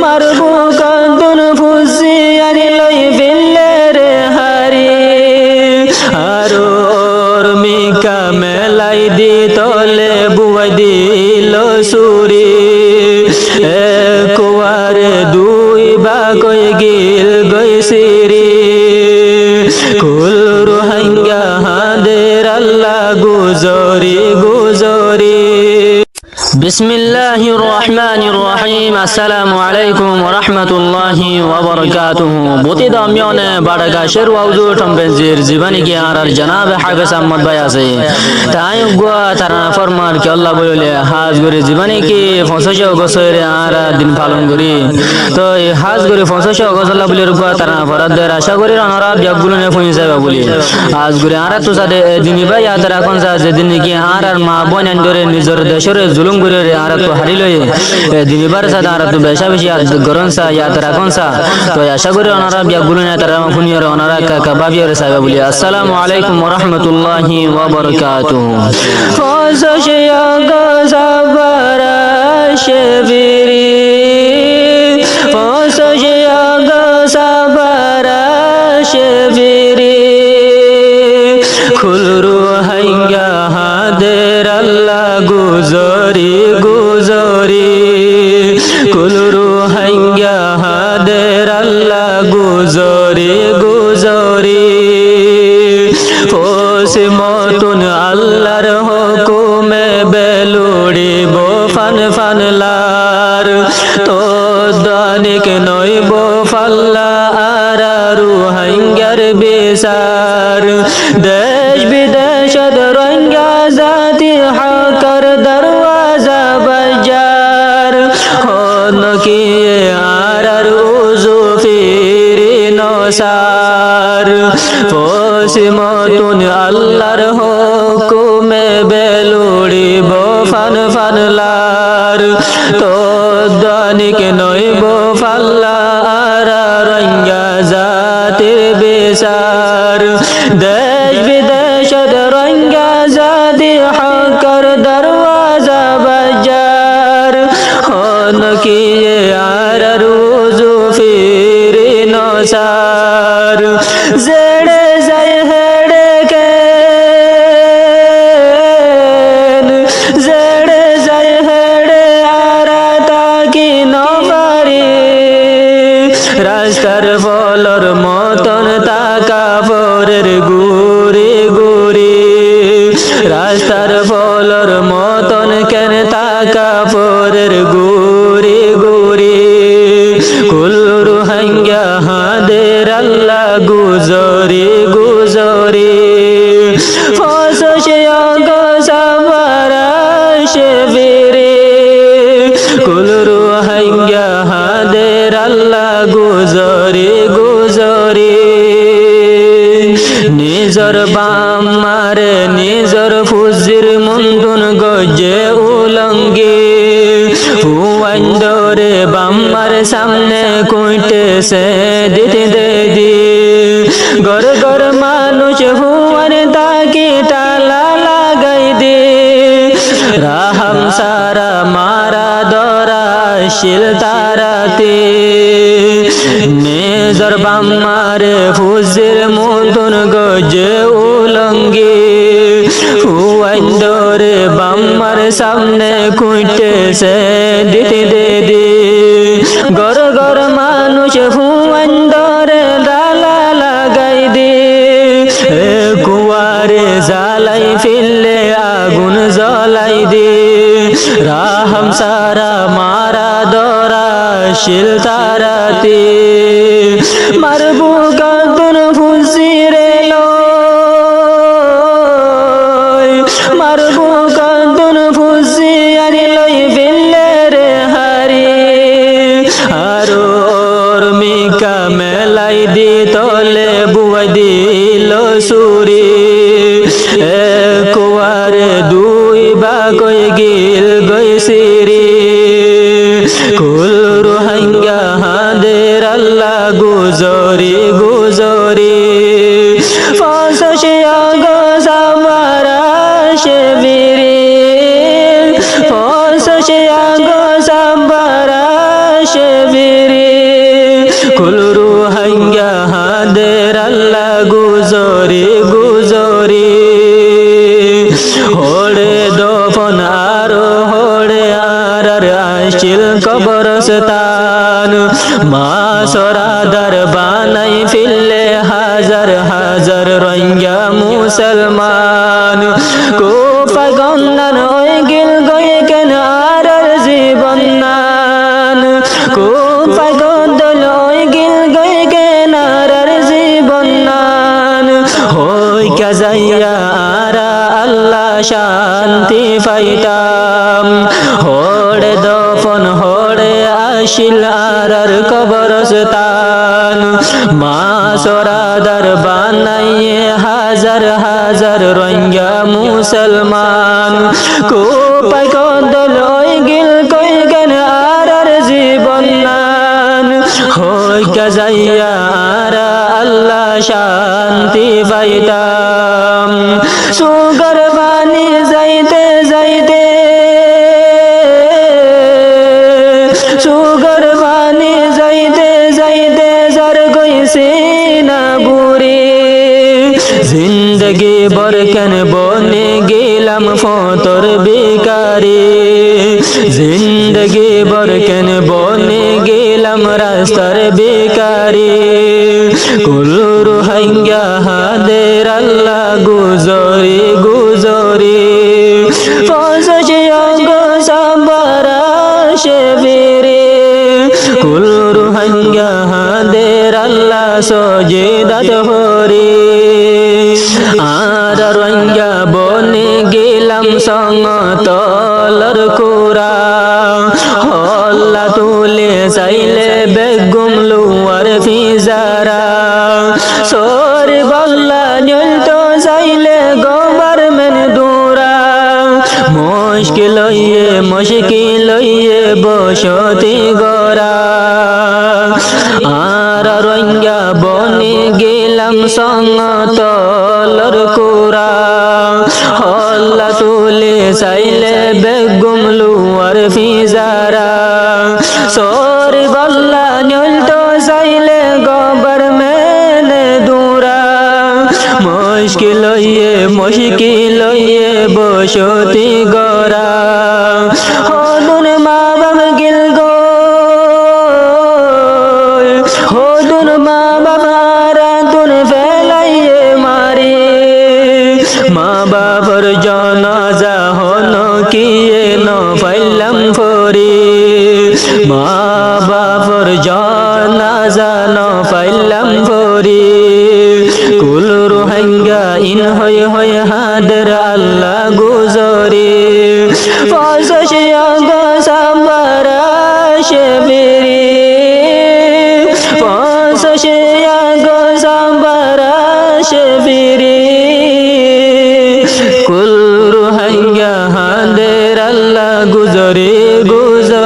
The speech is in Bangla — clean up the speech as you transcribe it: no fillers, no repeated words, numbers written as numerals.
মারবো কান্দন ফুসি আরে লই ফেললে রে হারি আরোর মিকা মেলাই দি তলে বুয়াই দিল সুরি কুয়ারে দুই বা কই গিল গৈসিরি কুল রোহিঙ্গা হাদের আল্লাহ গুজরি গুজরি বিসমিল্লাহির রহমানির রহিম আসসালামু আলাইকুম ওয়া রাহমাতুল্লাহি ওয়া বারাকাতুহু বতি দামিয়নে বাড়াগা শের ওয়াউজু টম্বেজির জীবনী কি আর জনাব হাফেজ আহমদ ভাই আছে তাই গুয়া তারা ফরমান কি আল্লাহ বলে হাজ করে জীবনী কি 500 বছরে আর দিন পালন করি তো এই হাজ করে 500 বছর আল্লাহ বলে গুয়া তারা ফরাদের আশা করি আনারা বিয়াগুলো নে ফইন যাবে বলি হাজ করে আর তো সাথে দিনী ভাই আদরা কোন যা যেদিন কি আর মা বোন এন্ডরে নিজের দেশের জুলুম করে আর তো হারিলই দিনীবার সাথে আর তো বেশা বেশি গরম সা ইয়াদ রাখুন সা তো আশা করি ওনারা বিয়াগুলো না তারা ফুনিয়র ওনারা কাবাবিয়র সাহেব বলি আসসালামু আলাইকুম ওয়া রাহমাতুল্লাহি ওয়া বারাকাতুহু ফজশিয়া গজাবারা শেবিরি ফজশিয়া গজাবারা শেবিরি খুলরু হাইঙ্গা হাদের আল্লাহ গুজরি গুজরি কুলরু হাইঙ্গা হাদের আল্লাহ গুজরি গুজরি ফসি মতুন আল্লাহর হুকুমে বেলুড়িব ফান ফানলার তো দানিক নইব ফাল্লা আর রুহাইঙ্গার বিচার দেশ বিদেশত রোহিঙ্গা জাতি হাকার দরওয়াজা বাজার হন কি আর উজু ফিরি নসার পশ্চিমতুন আল্লাহর হুকুমে বেলুড়িব ফান ফানলার তো দানিক নইব ফাল্লা আর রোহিঙ্গা জাতির বিচার দেশ বিদেশত রোহিঙ্গা জাতি হাকার দরওয়াজা বাজার হন কি আর রুজু ফিরি নসার জেড়ে যায় হেড়ে কেন জেড়ে যায় হেড়ে আর তাকি নপারি রাস্তার ফলর মতন তাকা পরের গুরি গুরি রাস্তার ফলর মতন কেন তাকা পরের গুরি গুরি কুলরু হাইঙ্গা হাদের আল্লাহ গুজরি গুজরি ফসশিয়া গজাবারা শেবিরি কুলরু হাইঙ্গা হাদের আল্লাহ গুজরি গুজরি নিজর বাম মারে নিজর ফুজির মুন্ডুন গজে উলঙ্গি হুয়াইন্দরে বাম্মার সামনে কুইটে সে দিতে দেদি গর গর মানুষ হুয়ার তাকি টালা লাগাই দি রাহাম সারা মারা দরা শিল তারাতে নিজর বাম্মারে ফুজির মুন্ডুন গজে উলঙ্গি হুয়াইন্দরে বাম্মার সামনে কুইটে সে দিতে দেদি গর গর মানুষ হুয়াইন্দরে ডালা লাগাই দি কুয়ারে জ্বালাই ফেললে আগুন জ্বলাই দি রাহাম সারা মারা দরা শিল তারাতে মারবো কান্দন ফুসি রে লই মারবো কান্দন ফুসি আরে লই ফেললে রে হারি আরোর মিকা মেলাই দি তলে বুয়াই দিল সুরি কুয়ারে দুই বা কই গিল গৈসিরি কুল রোহিঙ্গা হাদের আল্লাহ কবরস্থান মাসরাদার বানাই ফিরলে হাজার হাজার রোহিঙ্গা মুসলমান কুফা গন্নান ওই গিল গয়ে কেন আর জীবন নান কুফা গদল ওই গিল গয়ে কেন আর জীবন নান হই কাজাইয়া আরা আল্লাহ শান্তি পাইতাম হোড়ে দফন হোড়ে আসিল আর কবরস্থান মাসরাদার বানাইয়ে হাজার হাজার রোহিঙ্গা মুসলমান কুপাই কদল ওই গিল কই কেন আর জীবন নান হই কাজাইয়া আরা আল্লাহ শান্তি পাইতাম সুগর বানি যাইতে যাইতে সুগর বানি যাইতে যাইতে যার গইছে না বুড়ি জিন্দগি বরকেন বনে গেলাম ফতর বেকারি জিন্দগি বরকেন বনে গেলাম রাস্তার বেকারি কুলুর হাঙ্গা হাদের আল্লাহ গুজরি গুজরি ফসে অঙ্গ সাম্বারা শেবিরে কুলুর হাঙ্গা হাদের আল্লাহ সজিদাত হরি আর রোহিঙ্গা বনে গেলাম সঙ্গ তলর কুরা হল্লা তুলে চাইলে বেগুম লুয়ার ফিজারা সরি বল্লা নিলতো চাইলে গভর্নমেন্ট দূরা মুশকিল লইয়ে বসতি গরা আর রোহিঙ্গা বনে গেলাম সঙ্গ তলর কুরা হল্লা তুলে চাইলে বেগুম লুয়ার ফিজারা সরি বল্লা নিলতো চাইলে গভর্নমেন্ট দূরা মুশকিল লইয়ে বসতি গরা হদুন মা বাপ গিল গো হদুন মা বাবারা তুন ফেলাইয়ে মারি মা বাবার জানাজা হন কিয়ে ন ফাইলাম ফরি মা বাবার জানাজা ন ফাইলাম ফরি কুল রোহিঙ্গা ইন হয়ে হয়ে হাদের আল্লাহ গুজরি ফসিয়া গো সাম্বারা শেবিরি ফসিয়া গো সাম্বারা শেবিরি কুল রোহিঙ্গা হাদের আল্লাহ গুজরি গুজরি